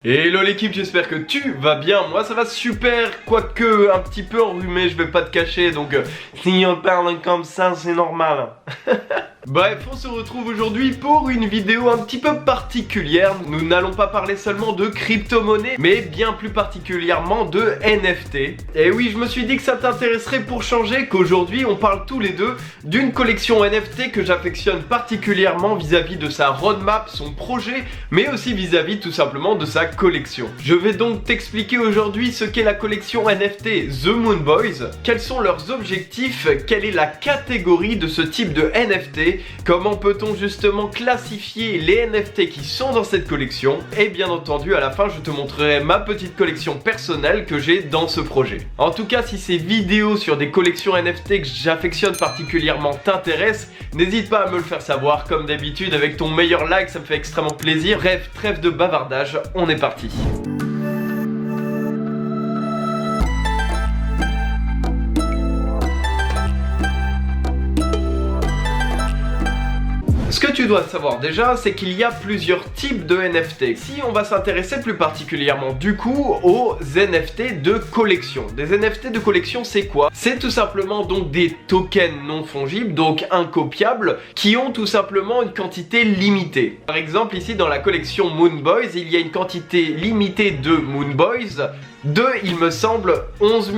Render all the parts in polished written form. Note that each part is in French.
Hello l'équipe, j'espère que tu vas bien. Moi ça va super, quoique un petit peu enrhumé, je vais pas te cacher, donc si on parle comme ça c'est normal. Bref, on se retrouve aujourd'hui pour une vidéo un petit peu particulière. Nous n'allons pas parler seulement de crypto-monnaie, mais bien plus particulièrement de NFT. Et oui, je me suis dit que ça t'intéresserait pour changer, qu'aujourd'hui on parle tous les deux d'une collection NFT que j'affectionne particulièrement vis-à-vis de sa roadmap, son projet, mais aussi vis-à-vis tout simplement de sa collection. Je vais donc t'expliquer aujourd'hui ce qu'est la collection NFT The Moon Boys, quels sont leurs objectifs, quelle est la catégorie de ce type de NFT, comment peut-on justement classifier les NFT qui sont dans cette collection, et bien entendu à la fin je te montrerai ma petite collection personnelle que j'ai dans ce projet. En tout cas, si ces vidéos sur des collections NFT que j'affectionne particulièrement t'intéressent, n'hésite pas à me le faire savoir comme d'habitude avec ton meilleur like, ça me fait extrêmement plaisir. Bref, trêve de bavardage, on est parti. Ce que tu dois savoir déjà, c'est qu'il y a plusieurs types de NFT. Si on va s'intéresser plus particulièrement du coup aux NFT de collection. Des NFT de collection, c'est quoi? C'est tout simplement donc des tokens non fongibles, donc incopiables, qui ont tout simplement une quantité limitée. Par exemple, ici dans la collection Moon Boys, il y a une quantité limitée de Moon Boys, il me semble 11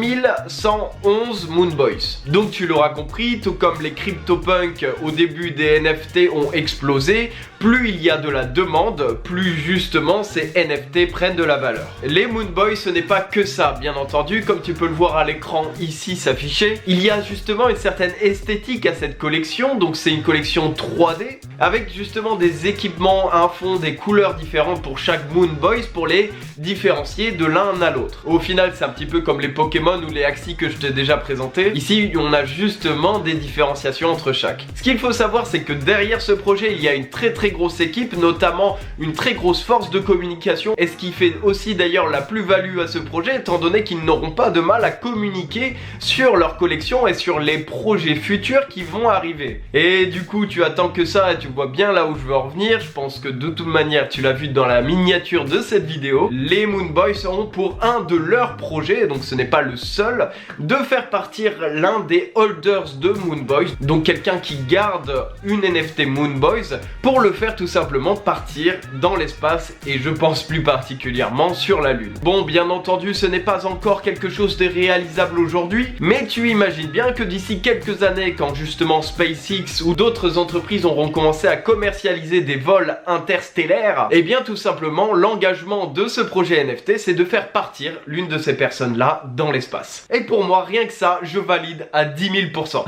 111 Moon Boys. Donc tu l'auras compris, tout comme les CryptoPunks au début des NFT ont explosé, plus il y a de la demande, plus justement ces NFT prennent de la valeur. Les Moon Boys, ce n'est pas que ça, bien entendu, comme tu peux le voir à l'écran ici s'afficher. Il y a justement une certaine esthétique à cette collection, donc c'est une collection 3D, avec justement des équipements, un fond, des couleurs différentes pour chaque Moon Boys pour les différencier de l'un à l'autre. Au final, c'est un petit peu comme les Pokémon ou les Axie que je t'ai déjà présenté. Ici, on a justement des différenciations entre chaque. Ce qu'il faut savoir, c'est que derrière ce projet, il y a une très grosse équipe, notamment une très grosse force de communication, et ce qui fait aussi d'ailleurs la plus-value à ce projet, étant donné qu'ils n'auront pas de mal à communiquer sur leur collection et sur les projets futurs qui vont arriver. Et du coup, tu attends que ça et tu vois bien là où je veux en revenir. Je pense que de toute manière, tu l'as vu dans la miniature de cette vidéo, les Moon Boys auront pour un de leurs projets, donc ce n'est pas le seul, de faire partir l'un des holders de Moon Boys, donc quelqu'un qui garde une NFT Moon Boys, pour le faire tout simplement partir dans l'espace, et je pense plus particulièrement sur la Lune. Bon, bien entendu, ce n'est pas encore quelque chose de réalisable aujourd'hui, mais tu imagines bien que d'ici quelques années, quand justement SpaceX ou d'autres entreprises auront commencé à commercialiser des vols interstellaires, et bien tout simplement l'engagement de ce projet NFT, c'est de faire partir l'une de ces personnes-là dans l'espace. Et pour moi, rien que ça, je valide à 10 000%.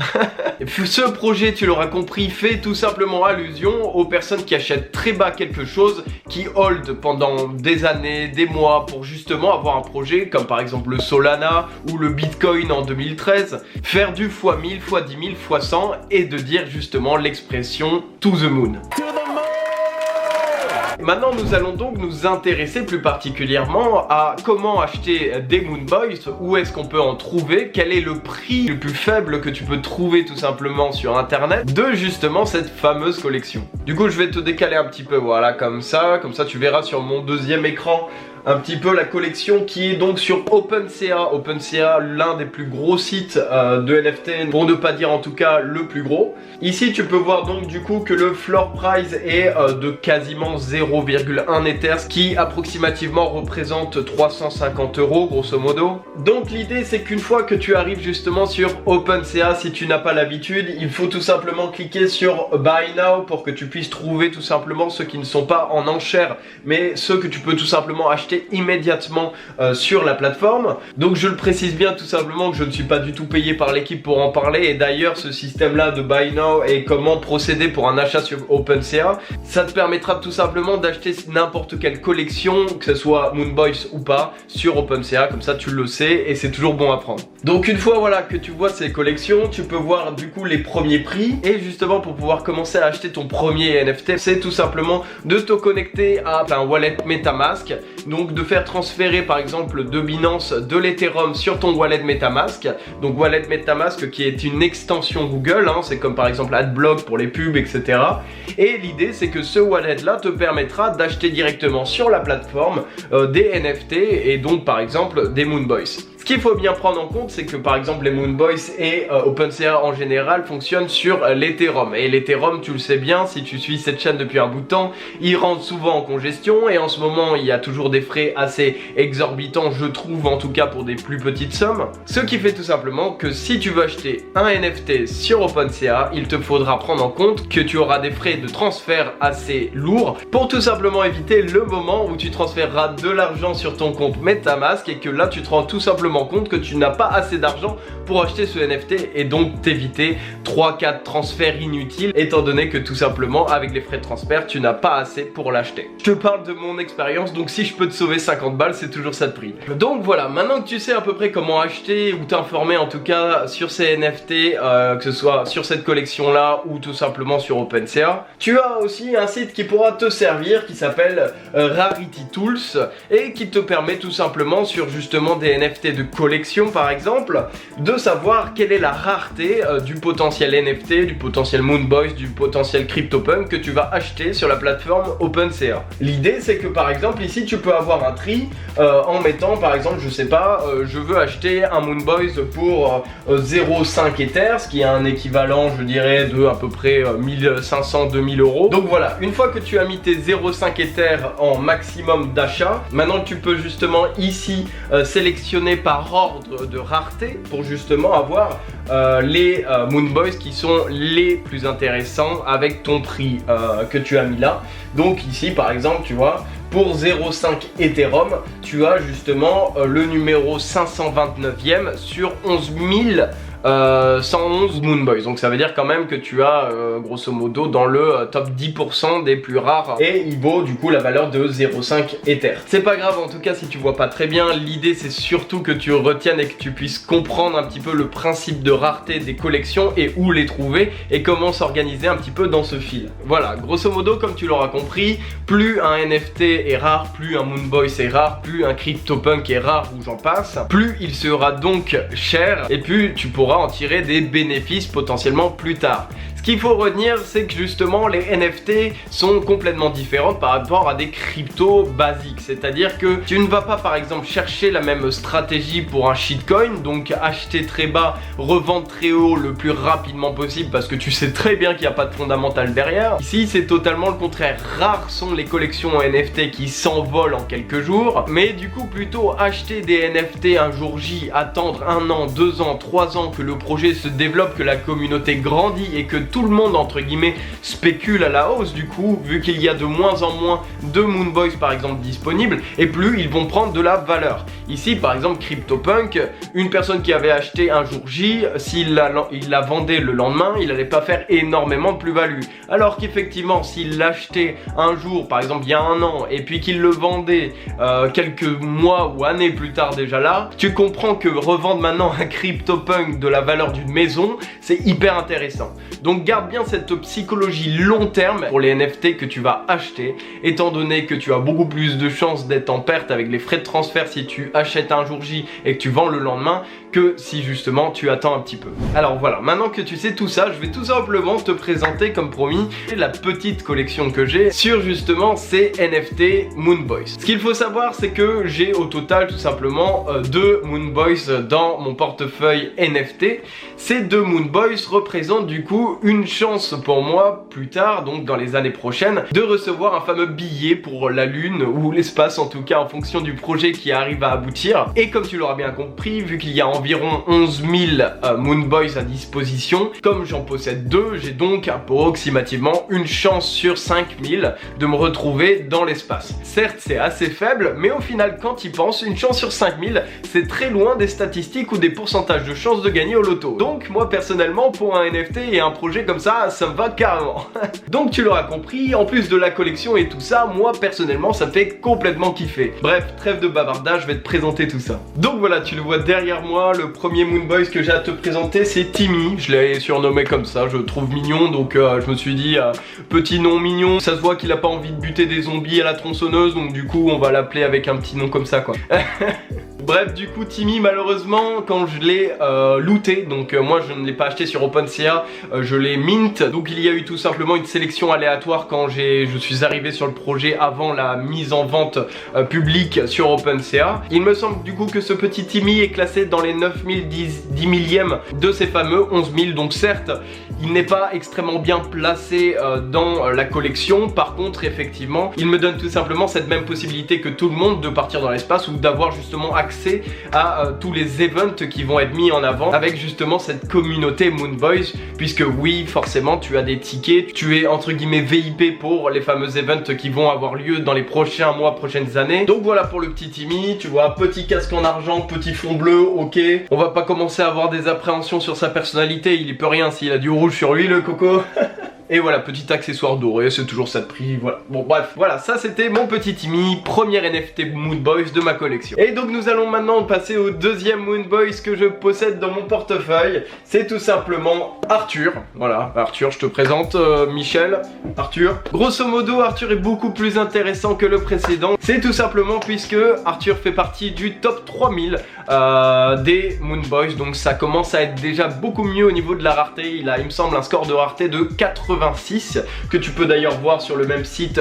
Ce projet, tu l'auras compris, fait tout simplement allusion aux personnes qui achètent très bas quelque chose, qui hold pendant des années, des mois, pour justement avoir un projet comme par exemple le Solana ou le Bitcoin en 2013, faire du x1000, x10 000, x100 et de dire justement l'expression to the moon. Maintenant, nous allons donc nous intéresser plus particulièrement à comment acheter des Moon Boys, où est-ce qu'on peut en trouver, quel est le prix le plus faible que tu peux trouver tout simplement sur internet de justement cette fameuse collection. Du coup, je vais te décaler un petit peu, voilà, comme ça tu verras sur mon deuxième écran un petit peu la collection qui est donc sur OpenSea. OpenSea, l'un des plus gros sites de NFT, pour ne pas dire en tout cas le plus gros. Ici tu peux voir donc du coup que le floor price est de quasiment 0,1 Ether, ce qui approximativement représente 350 € grosso modo. Donc l'idée c'est qu'une fois que tu arrives justement sur OpenSea, si tu n'as pas l'habitude, il faut tout simplement cliquer sur Buy Now pour que tu puisses trouver tout simplement ceux qui ne sont pas en enchère, mais ceux que tu peux tout simplement acheter immédiatement sur la plateforme. Donc je le précise bien tout simplement que je ne suis pas du tout payé par l'équipe pour en parler, et d'ailleurs ce système là de Buy Now et comment procéder pour un achat sur OpenSea, ça te permettra tout simplement d'acheter n'importe quelle collection, que ce soit Moon Boys ou pas, sur OpenSea, comme ça tu le sais et c'est toujours bon à prendre. Donc une fois voilà que tu vois ces collections, tu peux voir du coup les premiers prix, et justement pour pouvoir commencer à acheter ton premier NFT, c'est tout simplement de te connecter à un wallet MetaMask. Donc donc de faire transférer par exemple de Binance de l'Ethereum sur ton wallet MetaMask. Donc wallet MetaMask qui est une extension Google, hein, c'est comme par exemple AdBlock pour les pubs, etc. Et l'idée c'est que ce wallet là te permettra d'acheter directement sur la plateforme des NFT et donc par exemple des Moonboys. Ce qu'il faut bien prendre en compte, c'est que par exemple les Moonboys et OpenSea en général fonctionnent sur l'Ethereum. Et l'Ethereum, tu le sais bien, si tu suis cette chaîne depuis un bout de temps, il rentre souvent en congestion et en ce moment il y a toujours des frais assez exorbitants, je trouve, en tout cas pour des plus petites sommes. Ce qui fait tout simplement que si tu veux acheter un NFT sur OpenSea, il te faudra prendre en compte que tu auras des frais de transfert assez lourds pour tout simplement éviter le moment où tu transféreras de l'argent sur ton compte MetaMask et que là tu te rends tout simplement compte que tu n'as pas assez d'argent pour acheter ce NFT et donc t'éviter 3-4 transferts inutiles étant donné que tout simplement avec les frais de transfert tu n'as pas assez pour l'acheter. Je te parle de mon expérience, donc si je peux te sauver 50 balles c'est toujours ça de prix. Donc voilà, maintenant que tu sais à peu près comment acheter ou t'informer en tout cas sur ces NFT, que ce soit sur cette collection là ou tout simplement sur OpenSea, tu as aussi un site qui pourra te servir qui s'appelle Rarity Tools et qui te permet tout simplement sur justement des NFT de collection par exemple, de savoir quelle est la rareté du potentiel NFT, du potentiel Moonboys, du potentiel CryptoPunk que tu vas acheter sur la plateforme OpenSea. L'idée c'est que par exemple ici tu peux avoir un tri en mettant par exemple, je sais pas, je veux acheter un Moonboys pour 0,5 Ether, ce qui est un équivalent je dirais de à peu près 1500-2000 euros. Donc voilà, une fois que tu as mis tes 0,5 Ether en maximum d'achat, maintenant tu peux justement ici sélectionner par ordre de rareté pour justement avoir les Moonboys qui sont les plus intéressants avec ton prix que tu as mis là. Donc ici par exemple tu vois, pour 0,5 Ethereum tu as justement le numéro 529e sur 11 111 Moonboys, donc ça veut dire quand même que tu as grosso modo dans le top 10% des plus rares et il vaut du coup la valeur de 0,5 Ether. C'est pas grave en tout cas si tu vois pas très bien, l'idée c'est surtout que tu retiennes et que tu puisses comprendre un petit peu le principe de rareté des collections et où les trouver et comment s'organiser un petit peu dans ce fil. Voilà, grosso modo comme tu l'auras compris, plus un NFT est rare, plus un Moonboys est rare, plus un CryptoPunk est rare ou j'en passe, plus il sera donc cher et plus tu pourras en tirer des bénéfices potentiellement plus tard. Ce qu'il faut retenir, c'est que justement les NFT sont complètement différentes par rapport à des cryptos basiques. C'est-à-dire que tu ne vas pas par exemple chercher la même stratégie pour un shitcoin, donc acheter très bas, revendre très haut le plus rapidement possible parce que tu sais très bien qu'il n'y a pas de fondamental derrière. Ici c'est totalement le contraire. Rares sont les collections en NFT qui s'envolent en quelques jours, mais du coup plutôt acheter des NFT un jour J, attendre 1 an, 2 ans, 3 ans que le projet se développe, que la communauté grandit et que tout le monde entre guillemets spécule à la hausse du coup, vu qu'il y a de moins en moins de Moonboys par exemple disponibles et plus ils vont prendre de la valeur. Ici par exemple CryptoPunk, une personne qui avait acheté un jour J, s'il la vendait le lendemain, il n'allait pas faire énormément de plus-value. Alors qu'effectivement s'il l'achetait un jour par exemple il y a 1 an et puis qu'il le vendait quelques mois ou années plus tard déjà là, tu comprends que revendre maintenant un CryptoPunk de la valeur d'une maison, c'est hyper intéressant. Donc garde bien cette psychologie long terme pour les NFT que tu vas acheter, étant donné que tu as beaucoup plus de chances d'être en perte avec les frais de transfert si tu achètes un jour J et que tu vends le lendemain que si justement tu attends un petit peu. Alors voilà, maintenant que tu sais tout ça, je vais tout simplement te présenter comme promis la petite collection que j'ai sur justement ces NFT Moonboys. Ce qu'il faut savoir c'est que j'ai au total tout simplement 2 Moonboys dans mon portefeuille NFT. Ces 2 Moonboys représentent du coup une chance pour moi plus tard, donc dans les années prochaines, de recevoir un fameux billet pour la lune ou l'espace en tout cas en fonction du projet qui arrive à aboutir. Et comme tu l'auras bien compris, vu qu'il y a environ 11 000 Moonboys à disposition, comme j'en possède 2, j'ai donc approximativement une chance sur 5000 de me retrouver dans l'espace. Certes c'est assez faible, mais au final quand tu y penses, une chance sur 5000 c'est très loin des statistiques ou des pourcentages de chances de gagner au loto. Donc moi personnellement pour un NFT et un projet comme ça me va carrément. Donc tu l'auras compris, en plus de la collection et tout ça, moi personnellement ça me fait complètement kiffer. Bref, trêve de bavardage, je vais te présenter tout ça. Donc voilà, tu le vois derrière moi, moi, le premier Moon Boys que j'ai à te présenter, c'est Timmy. Je l'ai surnommé comme ça, je le trouve mignon, donc je me suis dit, petit nom mignon, ça se voit qu'il a pas envie de buter des zombies à la tronçonneuse, donc du coup, on va l'appeler avec un petit nom comme ça, quoi. Bref, du coup, Timmy, malheureusement, quand je l'ai looté, donc moi je ne l'ai pas acheté sur OpenSea, je l'ai mint, donc il y a eu tout simplement une sélection aléatoire quand je suis arrivé sur le projet avant la mise en vente publique sur OpenSea. Il me semble du coup que ce petit Timmy est classé dans les 9010 millièmes de ces fameux 11 000, donc certes, il n'est pas extrêmement bien placé dans la collection, par contre, effectivement, il me donne tout simplement cette même possibilité que tout le monde de partir dans l'espace ou d'avoir justement accès à tous les events qui vont être mis en avant avec justement cette communauté Moon Boys, puisque oui, forcément, tu as des tickets, tu es entre guillemets VIP pour les fameux events qui vont avoir lieu dans les prochains mois, prochaines années. Donc voilà pour le petit Timmy, tu vois, petit casque en argent, petit fond bleu, ok. On va pas commencer à avoir des appréhensions sur sa personnalité, il y peut rien s'il a du rouge sur lui, le coco. Et voilà, petit accessoire doré, c'est toujours ça de prix, voilà. Bon bref, voilà, ça c'était mon petit Timmy, premier NFT Moon Boys de ma collection. Et donc nous allons maintenant passer au deuxième Moon Boys que je possède dans mon portefeuille. C'est tout simplement Arthur. Voilà, Arthur, je te présente Michel, Arthur. Grosso modo, Arthur est beaucoup plus intéressant que le précédent. C'est tout simplement puisque Arthur fait partie du top 3000 des Moon Boys. Donc ça commence à être déjà beaucoup mieux au niveau de la rareté. Il a, il me semble, un score de rareté de 86 que tu peux d'ailleurs voir sur le même site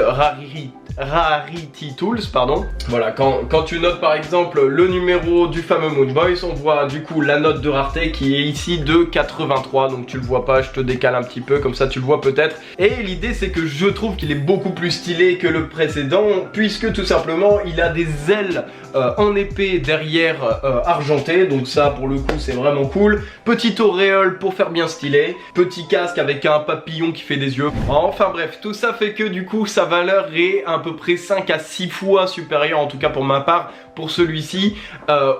Rarity Tools, pardon. Voilà, quand tu notes par exemple le numéro du fameux Moon Boys, on voit du coup la note de rareté qui est ici de 83, donc tu le vois pas, je te décale un petit peu, comme ça tu le vois peut-être. Et l'idée c'est que je trouve qu'il est beaucoup plus stylé que le précédent, puisque tout simplement il a des ailes en épée derrière argenté, donc ça pour le coup c'est vraiment cool. Petite auréole pour faire bien stylé, petit casque avec un papillon qui fait des yeux. Enfin bref, tout ça fait que du coup sa valeur est à peu près 5 à 6 fois supérieure, en tout cas pour ma part, pour celui-ci,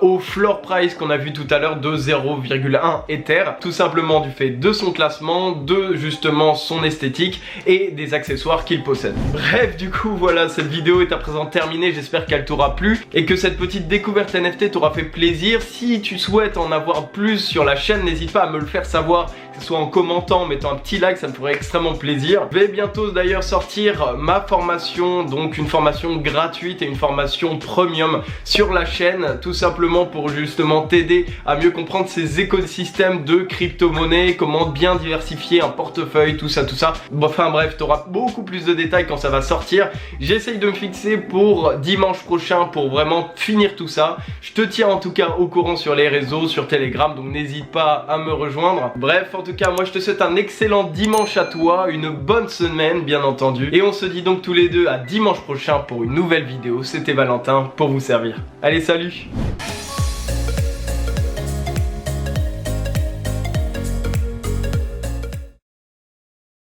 au floor price qu'on a vu tout à l'heure de 0,1 Ether, tout simplement du fait de son classement, de justement son esthétique et des accessoires qu'il possède. Bref, du coup voilà, cette vidéo est à présent terminée, j'espère qu'elle t'aura plu et que cette petite découverte NFT t'aura fait plaisir. Si tu souhaites en avoir plus sur la chaîne, n'hésite pas à me le faire savoir, que ce soit en commentant, en mettant un petit like, ça me ferait extrêmement plaisir. Je vais bientôt d'ailleurs sortir ma formation, donc une formation gratuite et une formation premium sur la chaîne, tout simplement pour justement t'aider à mieux comprendre ces écosystèmes de crypto-monnaies, comment bien diversifier un portefeuille, tout ça. Enfin bref, tu auras beaucoup plus de détails quand ça va sortir. J'essaye de me fixer pour dimanche prochain pour vraiment finir tout ça. Je te tiens en tout cas au courant sur les réseaux, sur Telegram, donc n'hésite pas à me rejoindre. Bref, en tout cas, moi je te souhaite un excellent dimanche à toi, une bonne semaine bien entendu. Et on se dit donc tous les deux à dimanche prochain pour une nouvelle vidéo. C'était Valentin pour vous servir. Allez, salut!